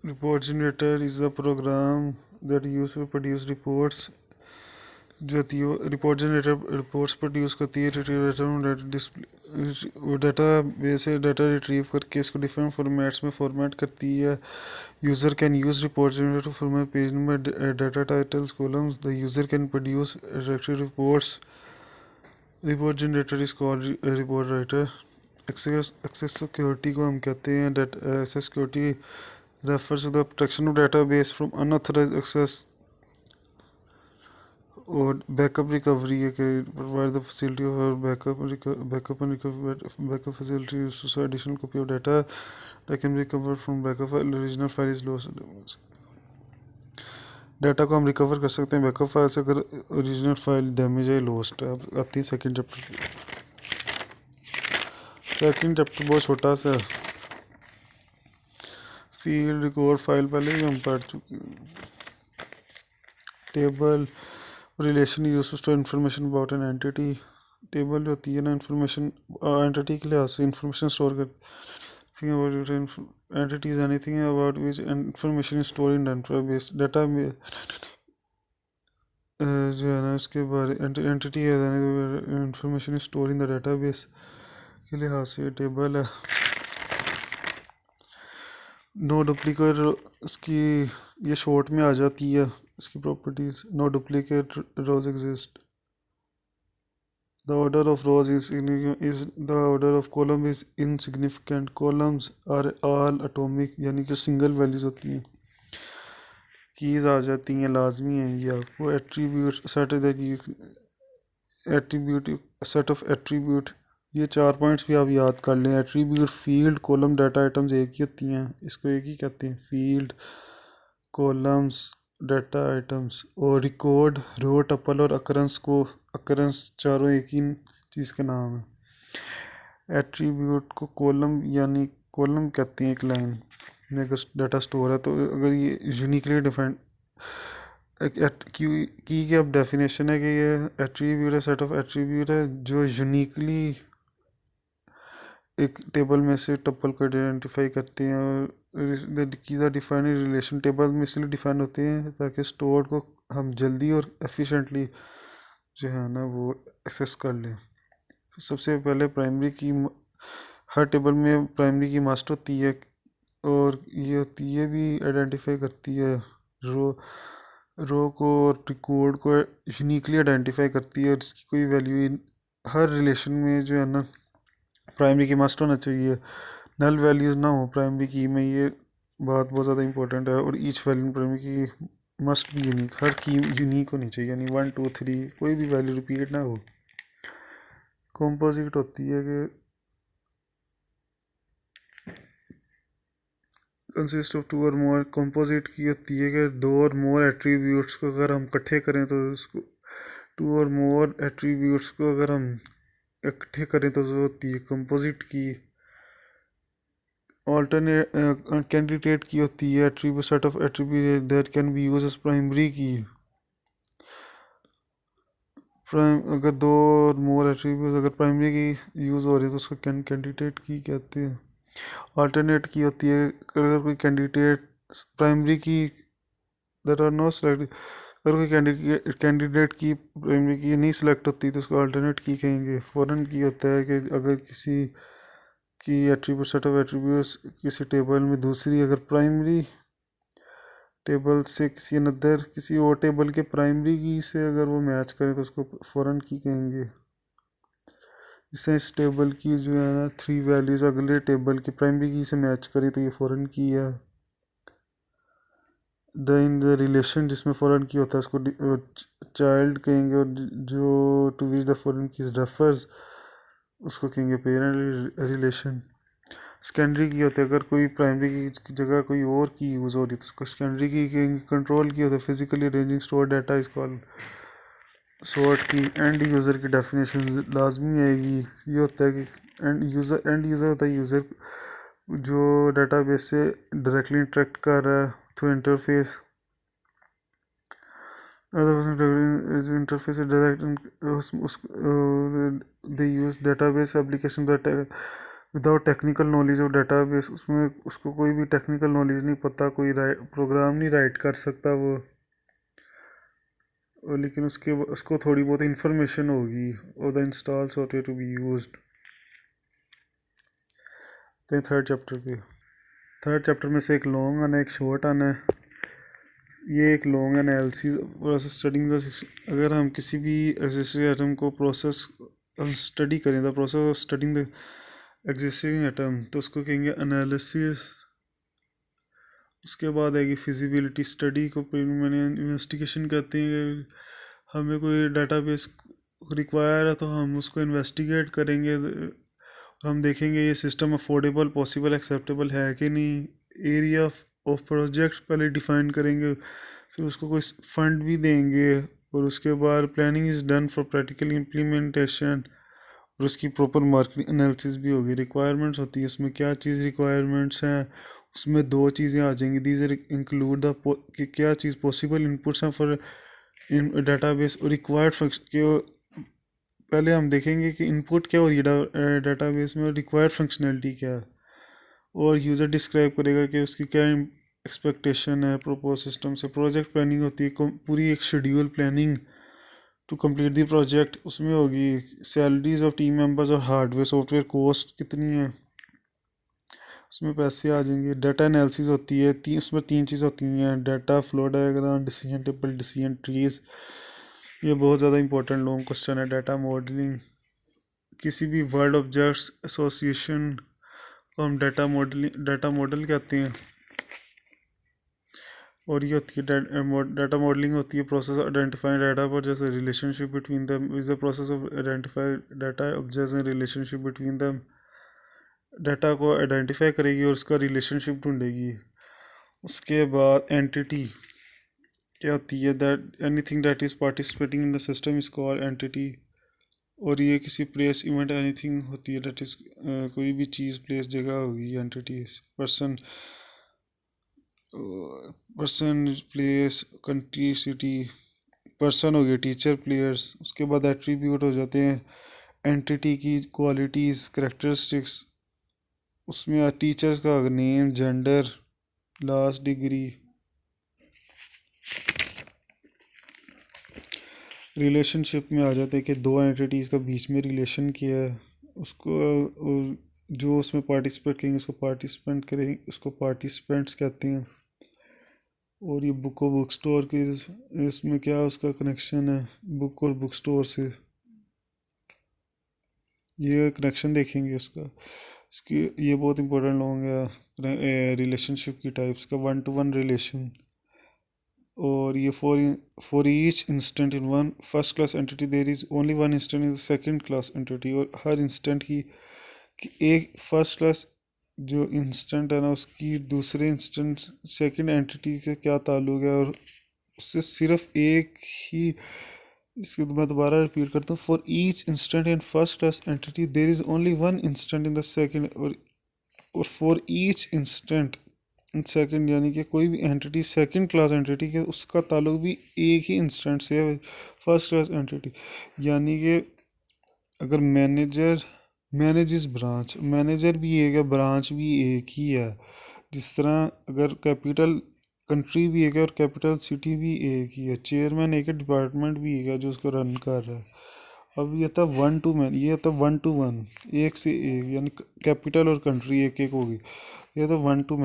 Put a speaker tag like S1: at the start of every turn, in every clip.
S1: Report generator is a program that used to produce reports जो होती है report generator reports produce करती है डाटा बेस से डाटा रिट्रीव करके इसको डिफरेंट फॉर्मेट्स में फॉर्मेट करती है. User can use report generator to format page number data titles columns. The user can produce reports. Report generator is called report writer. Access security को हम कहते हैं access security refers to the protection of database from unauthorized access. और backup recovery है कि provide the facility of backup and recover backup facility to additional copy of data that can be recovered from backup file. Original file is lost. Data को हम recover कर सकते हैं backup file से अगर original file damage है lost है. अब आती है सेकंड चैप्टर. सेकंड चैप्टर बहुत छोटा सा फील्ड रिकॉर्ड फाइल पहले ही हम पढ़ चुके हैं. Table relation use to information about an entity. Table जो होती है ना इंफॉर्मेशन एंटिटी के लिहाज से इंफॉर्मेशन स्टोर करती है. Entities anything about which information is store in database. Data में जो है ना उसके बारे एंटिटी है information is store in the database के लिहाज से टेबल है. नो डुप्लीकेट उसकी ये शॉर्ट में आ जाती है इसकी properties. No duplicate rows exist. The order of rows is the order of column is insignificant. Columns are all atomic यानी कि सिंगल वैल्यूज होती हैं. कीज आ जाती हैं लाजमी हैं ये आपको. एट्रीब्यूट सेट ऑफ एट्रीब्यूट ये 4 पॉइंट्स भी आप याद कर लें. Attribute field column data items एक ही होती हैं. इसको एक ही कहते हैं फील्ड कॉलम्स डाटा आइटम्स. और रिकॉर्ड रो टपल और अकरेंस चारों एक ही चीज़ के नाम है. एट्रीब्यूट को कॉलम यानी कॉलम कहते हैं एक लाइन में अगर डाटा स्टोर है तो अगर ये यूनिकली डिफाइंड की अब डेफिनेशन है कि ये एट्रीब्यूट है सेट ऑफ एट्रीब्यूट है जो यूनिकली एक टेबल में से टपल को आइडेंटिफाई करते हैं. और keys are defined relation table में इसलिए डिफाइन होते हैं ताकि स्टोर को हम जल्दी और एफिशिएंटली जो है ना वो एक्सेस कर लें. सबसे पहले प्राइमरी की हर टेबल में प्राइमरी की मास्टर होती है और ये भी आइडेंटिफाई करती है रो को और रिकॉर्ड को यूनिकली आइडेंटिफाई करती है. और इसकी कोई वैल्यू हर रिलेशन में जो है ना प्राइमरी की मस्ट होना चाहिए. नल वैल्यूज़ ना हो प्राइमरी की में. ये बात बहुत ज़्यादा इंपॉर्टेंट है. और ईच वैल्यू प्राइमरी की मस्ट भी यूनिक. हर की यूनिक होनी चाहिए यानी 1 2 3 कोई भी वैल्यू रिपीट ना हो. कॉम्पोजिट होती है कि कंसिस्ट ऑफ 2 और मोर. कंपोजिट की होती है कि 2 और मोर एट्रीब्यूट्स को अगर हम इकट्ठे करें तो उसको 2 और मोर एट्रीब्यूट्स को अगर हम इकट्ठे करें तो जो होती है composite key. Alternate candidate key होती है attribute set of attribute that can be use as primary key. अगर 2 और मोर एट्रीब्यूट अगर प्राइमरी की यूज़ हो रही है तो उसको कैंडिडेट की कहते हैं. ऑल्टरनेट की होती है अगर कोई कैंडिडेट प्राइमरी की दैट आर नो सेलेक्ट अगर कोई कैंडिडेट की प्राइमरी की नहीं सिलेक्ट होती तो उसको अल्टरनेट की कहेंगे. फॉरेन की होता है कि अगर किसी की एट्रीब्यूट सेट ऑफ एट्रीब्यूट्स किसी टेबल में दूसरी अगर प्राइमरी टेबल से किसी और टेबल के प्राइमरी की से अगर वो मैच करें तो उसको फॉरेन की कहेंगे. इससे इस टेबल की जो है ना 3 वैल्यूज़ अगले टेबल की प्राइमरी की से मैच करें तो ये फॉरेन की है. इन द रिलेशन जिसमें फॉरेन की होता है उसको चाइल्ड कहेंगे. और जो टू विच द फॉरेन की रेफर्स उसको कहेंगे पेरेंट रिलेशन. सेकेंडरी की होता है अगर कोई प्राइमरी की जगह कोई और की यूज़ हो रही है तो उसको सेकेंडरी की कहेंगे. कंट्रोल की होता है physically arranging store data is called sort की. एंड यूज़र की डेफिनेशन लाजमी आएगी. ये होता है कि एंड यूज़र होता है यूज़र जो डाटाबेस से डायरेक्टली इंटरेक्ट कर रहा है through interface. Interface direct they use database application without technical knowledge of database, उसमें उसको कोई भी टेक्निकल नॉलेज नहीं पता, कोई प्रोग्राम नहीं राइट कर सकता वो, लेकिन उसको थोड़ी बहुत इंफॉर्मेशन होगी। और the install software to be used. तो थर्ड चैप्टर पे, थर्ड चैप्टर में से एक लॉन्ग आना है, एक शॉर्ट आना है। ये एक long analysis process studying the, अगर हम किसी भी एग्जिस्टिंग आइटम को प्रोसेस स्टडी करें, the process of studying the existing item, तो उसको कहेंगे एनालिसिस। उसके बाद आएगी फिजिबिलिटी स्टडी को मैंने इन्वेस्टिगेशन कहते हैं। हमें कोई डाटाबेस रिक्वायर है तो हम उसको इन्वेस्टिगेट करेंगे, और हम देखेंगे ये सिस्टम अफोर्डेबल, पॉसिबल, एक्सेप्टेबल है कि नहीं। एरिया ऑफ प्रोजेक्ट पहले डिफाइन करेंगे, फिर उसको कोई फंड भी देंगे, और उसके बाद planning is done for practical implementation, और उसकी प्रॉपर मार्केट एनालिसिस भी होगी। रिक्वायरमेंट्स होती है, उसमें क्या चीज़ रिक्वायरमेंट्स हैं, उसमें दो चीज़ें आ जाएंगी। दीज इंक्लूड द कि क्या चीज़ पॉसिबल इनपुट्स हैं फॉर इन डाटाबेस, और रिक्वायर्ड फंक्शन के पहले हम देखेंगे कि इनपुट क्या हो रही है डाटाबेस में, और रिक्वायर्ड फंक्शनैलिटी क्या है। और यूज़र डिस्क्राइब करेगा कि उसकी क्या एक्सपेक्टेशन है प्रोपोज सिस्टम से। प्रोजेक्ट प्लानिंग होती है, पूरी एक schedule planning to complete the project. उसमें होगी सैलरीज ऑफ टीम मेंबर्स और हार्डवेयर सॉफ्टवेयर कॉस्ट कितनी है, उसमें पैसे आ जाएंगे। डाटा एनालिसिस होती है, उसमें तीन चीज़ होती हैं, data flow diagram, decision table, decision trees. ये बहुत ज़्यादा इंपॉर्टेंट लॉन्ग क्वेश्चन है। डाटा मॉडलिंग, किसी भी वर्ड ऑब्जेक्ट्स एसोसिएशन को हम डाटा मॉडल कहते हैं। और ये होती है डाटा मॉडलिंग होती है प्रोसेस आइडेंटिफाइंग डाटा पर, जैसे relationship between them is the process of identify data objects and relationship between them. Data को आइडेंटिफाई करेगी और उसका रिलेशनशिप ढूंढेगी। उसके बाद एंटिटी क्या होती है, that anything that is participating in the system is called entity. और ये किसी प्लेस इवेंट एनीथिंग होती है, दैट इज़ कोई भी चीज़ प्लेस जगह होगी। Entity person, place, country, city. Person हो गए टीचर, प्लेयर्स। उसके बाद एट्रीब्यूट हो जाते हैं एंटिटी की क्वालिटीज़, करेक्टरिस्टिक्स। उसमें टीचर्स का name, gender, last degree. Relationship में आ जाते हैं कि दो एंटिटीज़ का बीच में रिलेशन किया है, उसको जो उसमें पार्टिसिपेट करेंगे उसको पार्टिसिपेंट करेंगे, उसको पार्टिसिपेंट्स कहते हैं। और ये बुक और बुक स्टोर की, इसमें क्या उसका कनेक्शन है बुक और बुक स्टोर से, ये कनेक्शन देखेंगे उसका। इसकी ये बहुत इंपॉर्टेंट लॉन्ग है रिलेशनशिप की टाइप्स का। वन टू वन रिलेशन, और ये for each instant in one first class entity there is only one instant in the second class entity. और हर इंस्टेंट की कि एक फर्स्ट क्लास जो इंस्टेंट है ना, उसकी दूसरे इंस्टेंट सेकंड एंटिटी का क्या ताल्लुक है, और उससे सिर्फ एक ही। इसको मैं दोबारा रिपीट करता हूँ। For each instant in first class entity there is only one instant in the second. और फॉर ईच इंस्टेंट सेकंड, यानी कि कोई भी एंटिटी सेकंड क्लास एंटिटी के उसका ताल्लुक भी एक ही इंस्टेंट से है, फर्स्ट क्लास एंटिटी। यानी कि अगर मैनेजर्स ब्रांच, मैनेजर भी एक है, ब्रांच भी एक ही है। जिस तरह अगर कैपिटल कंट्री भी एक है और कैपिटल सिटी भी एक ही है, चेयरमैन एक है, डिपार्टमेंट भी एक है जो उसको रन कर रहा है। अब ये था वन टू मैन, ये था वन टू वन, एक से एक, यानी कैपिटल और कंट्री एक एक होगी। ये तो वन टू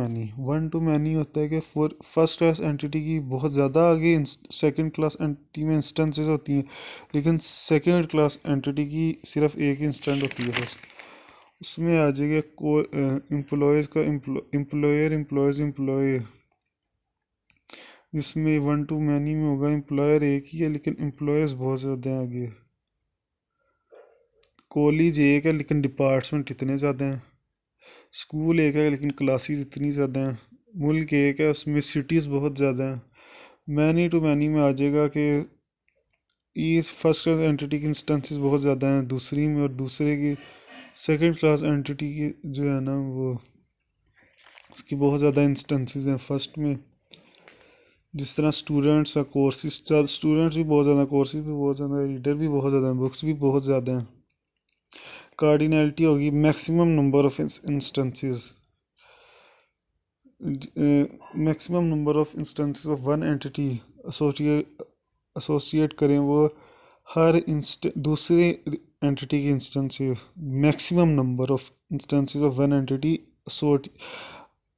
S1: मैनी होता है कि फॉर फर्स्ट क्लास एंटिटी की बहुत ज़्यादा आगे सेकंड क्लास एंटिटी में इंस्टेंसेस होती हैं, लेकिन सेकंड क्लास एंटिटी की सिर्फ एक इंस्टेंट होती है बस। उसमें आ जाएगा को एम्प्लॉयज़ का, एम्प्लॉयर, एम्प्लॉयज़, एम्प्लॉय। जिसमें वन टू मैनी में होगा एम्प्लॉयर एक ही है लेकिन एम्प्लॉयज़ बहुत ज़्यादा हैं आगे। कॉलेज एक है लेकिन डिपार्टमेंट इतने ज़्यादा हैं। स्कूल एक है लेकिन क्लासेस इतनी ज़्यादा हैं। मुल्क एक है उसमें सिटीज़ बहुत ज़्यादा हैं। मैनी टू मैनी में आ जाएगा कि ये फर्स्ट क्लास एंटिटी की इंस्टेंसेस बहुत ज़्यादा हैं दूसरी में, और दूसरे की सेकंड क्लास एंटिटी की जो है ना वो उसकी बहुत ज़्यादा इंस्टेंसेस हैं फर्स्ट में। जिस तरह स्टूडेंट्स का कोर्सेज, स्टूडेंट्स भी बहुत ज़्यादा, कोर्सेज भी बहुत ज़्यादा, रीडर भी बहुत ज़्यादा हैं, बुक्स भी बहुत ज़्यादा हैं। कार्डिनैलिटी होगी maximum number of instances, maximum number of instances of one entity associate करें वो हर दूसरे एंटिटी के इंस्टेंस से maximum number of instances of one entity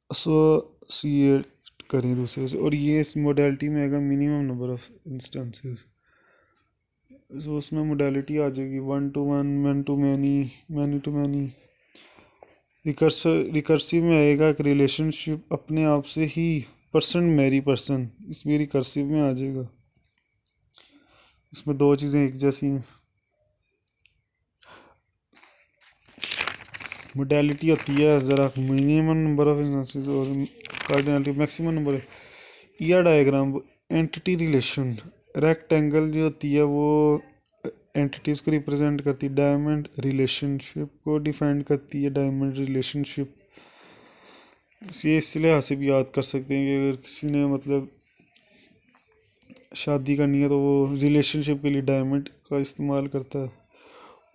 S1: associate करें दूसरे से, और ये इस मोडेलिटी में आएगा मिनिमम नंबर ऑफ इंस्टेंसेस। सो उसमें मोडेलिटी आ जाएगी 1 to 1, 1 to many, many to many। Recursive में आएगा कि रिलेशनशिप अपने आप से ही पर्सन मैरी पर्सन, इसमें रिकर्सिव में आ जाएगा। इसमें दो चीज़ें एक जैसी हैं। मोडेलिटी होती है ज़रा मिनिमम नंबर ऑफ इंस्टेंसेस और cardinality maximum number. ER diagram entity relation, rectangle जो होती है वो एंटिटीज़ को रिप्रेजेंट करती है, डायमंड रिलेशनशिप को डिफाइन करती है। डायमंड रिलेशनशिप ये इस लिहाज से भी याद कर सकते हैं कि अगर किसी ने मतलब शादी करनी है तो वो रिलेशनशिप के लिए डायमंड का इस्तेमाल करता है।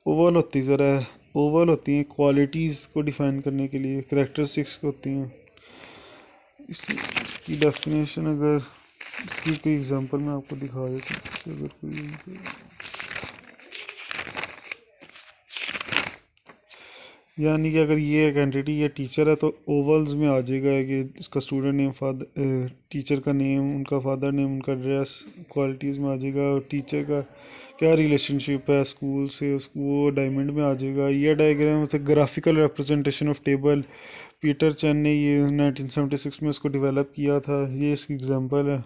S1: ओवल होती ज़रा ओवल होती हैं क्वालिटीज़ को डिफाइन करने के लिए, करेक्टरिस्टिक्स होती हैं। इसकी डेफिनेशन अगर इसकी कोई एग्जांपल मैं आपको दिखा देता हूँ। अगर कोई यानी कि अगर ये एक एंटिटी या टीचर है तो ओवल्स में आ जाएगा कि इसका स्टूडेंट नेम, फादर, टीचर का नेम, उनका फादर नेम, उनका एड्रेस, क्वालिटीज़ में आ जाएगा। और टीचर का क्या रिलेशनशिप है स्कूल से, उसको वो डायमंड में आ जाएगा। ये डायग्राम से graphical representation of table, Peter Chan ने ये 1976 में इसको डेवलप किया था। ये इसकी एग्जांपल है।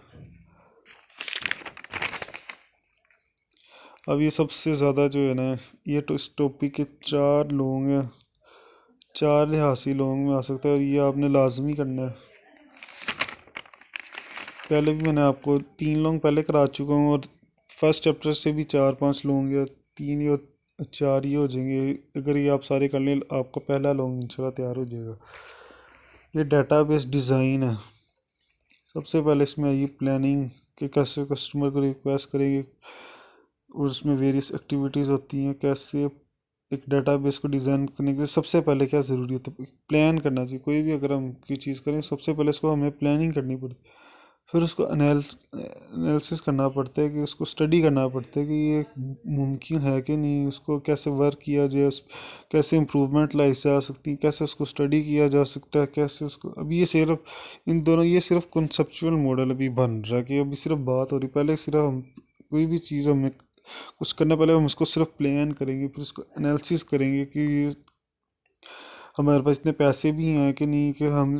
S1: अब ये सबसे ज़्यादा जो है ना, ये तो इस टॉपिक के 4 लोग हैं, 4 लिहाज से लोग में आ सकता है और ये आपने लाजमी करना है। पहले भी मैंने आपको 3 लोग पहले करा चुका हूँ और फर्स्ट चैप्टर से भी 4-5 लोग या 3 या 4 ही हो जाएंगे। अगर ये आप सारे कर लें आपका पहला लोग इंशाल्लाह तैयार हो जाएगा। ये डेटाबेस डिज़ाइन है। सबसे पहले इसमें आइए प्लानिंग कि कैसे कस्टमर को रिक्वेस्ट करेंगे और उसमें वेरियस एक्टिविटीज़ होती हैं। कैसे एक डाटाबेस को डिज़ाइन करने के लिए सबसे पहले क्या ज़रूरी होता है, प्लान करना चाहिए। कोई भी अगर हम कोई चीज़ करें सबसे पहले इसको हमें प्लानिंग करनी पड़ती है, फिर उसको एनालिसिस करना पड़ता है कि उसको स्टडी करना पड़ता है कि ये मुमकिन है कि नहीं, उसको कैसे वर्क किया जाए, कैसे इम्प्रूवमेंट लाई जा सकती है, कैसे उसको स्टडी किया जा सकता है, कैसे उसको। अभी ये सिर्फ इन दोनों ये सिर्फ कॉन्सेप्चुअल मॉडल अभी बन रहा है कि अभी सिर्फ बात हो रही। पहले सिर्फ हम कोई भी चीज़ हमें कुछ करना, पहले हम उसको सिर्फ प्लान करेंगे, फिर उसको एनालिसिस करेंगे कि हमारे पास इतने पैसे भी हैं कि नहीं, कि हम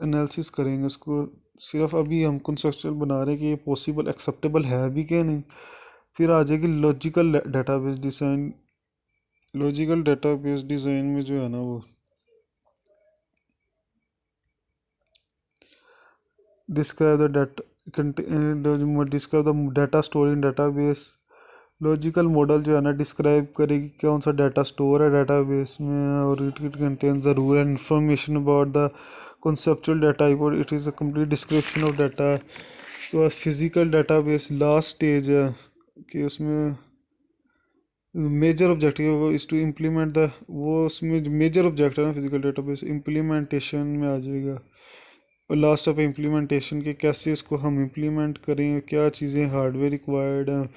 S1: एनालिसिस करेंगे उसको। सिर्फ अभी हम कंसेप्चुअल बना रहे हैं कि ये पॉसिबल एक्सेप्टेबल है भी क्या नहीं। फिर आ जाएगी logical database design. Logical database design में जो है ना वो describe the data store in database. Logical model जो है ना डिस्क्राइब करेगी कौन सा डाटा स्टोर है डेटाबेस में, और it contains the rule and information about the conceptual data, it is a complete description of data। तो फिजिकल डेटाबेस लास्ट स्टेज है कि उसमें मेजर ऑब्जेक्टिव वो इज़ टू इम्प्लीमेंट द, वो उसमें जो मेजर ऑब्जेक्ट है ना फिजिकल डेटाबेस इम्प्लीमेंटेशन में आ जाएगा। और लास्ट ऑफ इम्प्लीमेंटेशन के कैसे इसको हम इम्प्लीमेंट करें, क्या चीज़ें हार्डवेयर रिक्वायर्ड हैं,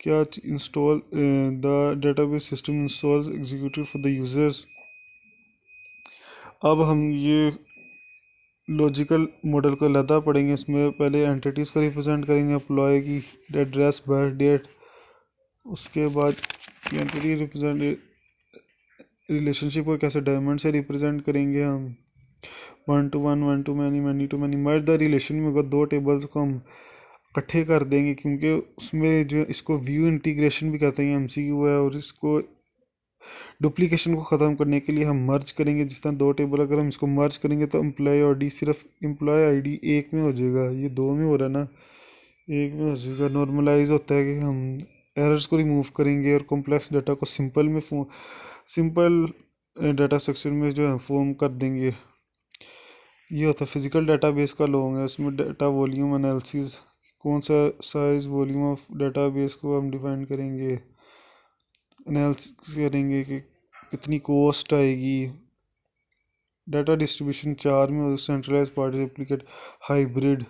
S1: क्या install the database system installs executive for the users. अब हम ये लॉजिकल मॉडल को अलहदा पढ़ेंगे। इसमें पहले एंटिटीज़ को रिप्रेजेंट करेंगे, एम्प्लॉय की एड्रेस, बर्थ डेट। उसके बाद एंटिटी रिप्रेजेंट रिलेशनशिप को कैसे डायमंड से रिप्रेजेंट करेंगे हम, 1 to 1, 1 to many, many to many। Merge the relation में अगर 2 टेबल्स को हम इकट्ठे कर देंगे, क्योंकि उसमें जो इसको व्यू इंटीग्रेशन भी कहते हैं, एमसीक्यू है। और इसको डुप्लीकेशन को ख़त्म करने के लिए हम मर्ज करेंगे। जिस तरह 2 टेबल अगर हम इसको मर्ज करेंगे तो एम्प्लॉय आईडी सिर्फ एम्प्लॉय आईडी एक में हो जाएगा, ये 2 में हो रहा है ना, एक में हो जाएगा। नॉर्मलाइज होता है कि हम एरर्स को रिमूव करेंगे और कॉम्प्लेक्स डाटा को सिंपल डाटा स्ट्रक्चर में जो है फॉर्म कर देंगे। ये होता है फिजिकल डाटाबेस का लॉन्ग है। इसमें डाटा वॉल्यूम एनालिसिस, कौन सा साइज वॉल्यूम ऑफ डाटाबेस को हम डिफाइन करेंगे, एनालिसिस करेंगे कि कितनी कॉस्ट आएगी। डाटा डिस्ट्रीब्यूशन 4 में, सेंट्रलाइज पार्टी रेप्लिकेट हाइब्रिड,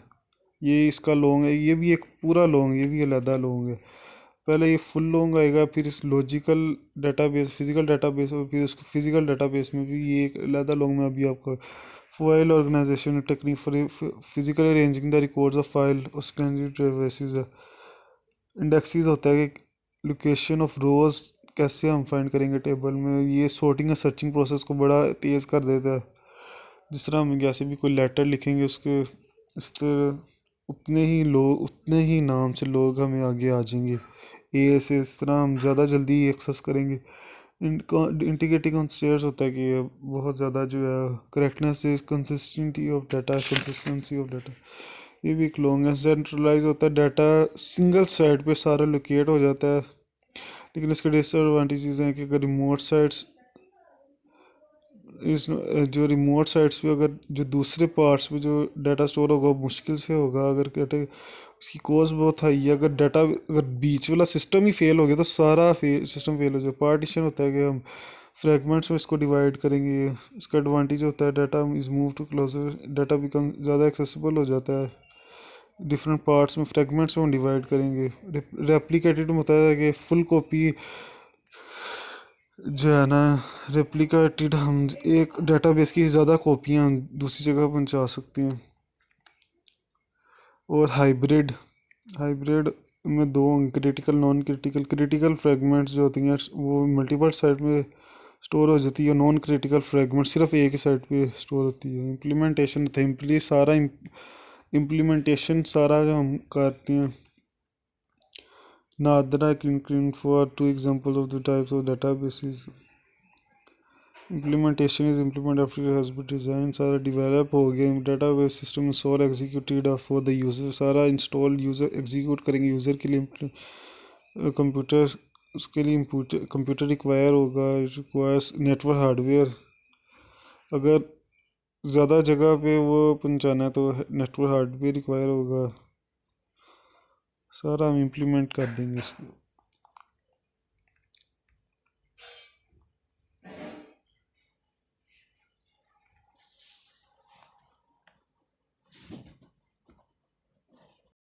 S1: ये इसका लॉन्ग है, ये भी एक पूरा लॉन्ग, ये भी अलग लॉन्ग है। पहले ये फुल लॉन्ग आएगा, फिर इस लॉजिकल डाटाबेस, फिजिकल डाटाबेस, और फिर उसके फिजिकल डाटाबेस में भी ये एक अलग लॉन्ग में अभी आपका file organisation technique for physically arranging the records of file, उसके ट्रेवर्सेस इंडेक्सेस होता है कि लोकेशन ऑफ रोज कैसे हम फाइंड करेंगे टेबल में। ये सॉर्टिंग और सर्चिंग प्रोसेस को बड़ा तेज़ कर देता है। जिस तरह हम जैसे भी कोई लेटर लिखेंगे उसके इस तरह उतने ही लोग, उतने ही नाम से लोग हमें आगे आ जाएंगे ए से, इस तरह हम ज़्यादा जल्दी एक्सेस करेंगे। इंटीग्रेटिंग ऑन स्टेयर्स होता है कि ये बहुत ज़्यादा जो है करेक्टनेस है, कंसिस्टेंसी ऑफ डाटा, ये भी एक लॉन्ग है। सेंट्रलाइज होता है, डाटा सिंगल साइट पे सारा लोकेट हो जाता है, लेकिन इसके डिसएडवांटेजेस हैं कि अगर रिमोट साइट्स, इस जो रिमोट साइट्स पे अगर जो दूसरे पार्ट्स पे जो डाटा स्टोर होगा मुश्किल से होगा, अगर डाटा उसकी कॉस्ट बहुत हाई है, अगर डाटा अगर बीच वाला सिस्टम ही फेल हो गया तो सारा सिस्टम फेल हो जाए। पार्टीशन होता है कि हम फ्रेगमेंट्स में इसको डिवाइड करेंगे। इसका एडवांटेज होता है data is move to closer, data become ज़्यादा एक्सेसिबल हो जाता है। डिफरेंट पार्ट्स में फ्रेगमेंट्स में हम डिवाइड करेंगे। रेप्लिकेटेड होता है कि फुल कॉपी जो है ना, रेप्लिकेटेड, हम एक डेटाबेस की ज़्यादा कॉपियाँ हम दूसरी जगह पहुंचा सकते हैं। और हाइब्रिड, हाइब्रिड में दो critical non critical, critical fragments जो होती हैं वो मल्टीपल साइट में स्टोर हो जाती है, नॉन क्रिटिकल फ्रेगमेंट सिर्फ एक ही साइट पे स्टोर होती है। इम्प्लीमेंटेशन था, इम्प्लीमेंटेशन सारा जो हम करते हैं। NADRA can for 2 examples of the types of databases. Implementation is implemented after it has been designed, सारा develop हो गया, database system install executed for the user, सारा install user execute करेंगे यूज़र के लिए। कंप्यूटर उसके लिए कंप्यूटर रिक्वायर होगा, रिक्वायर्स नेटवर्क हार्डवेयर, अगर ज़्यादा जगह पे वो पहुंचाना है तो नेटवर्क हार्डवेयर रिक्वायर होगा। सारा हम इम्प्लीमेंट कर देंगे इसको।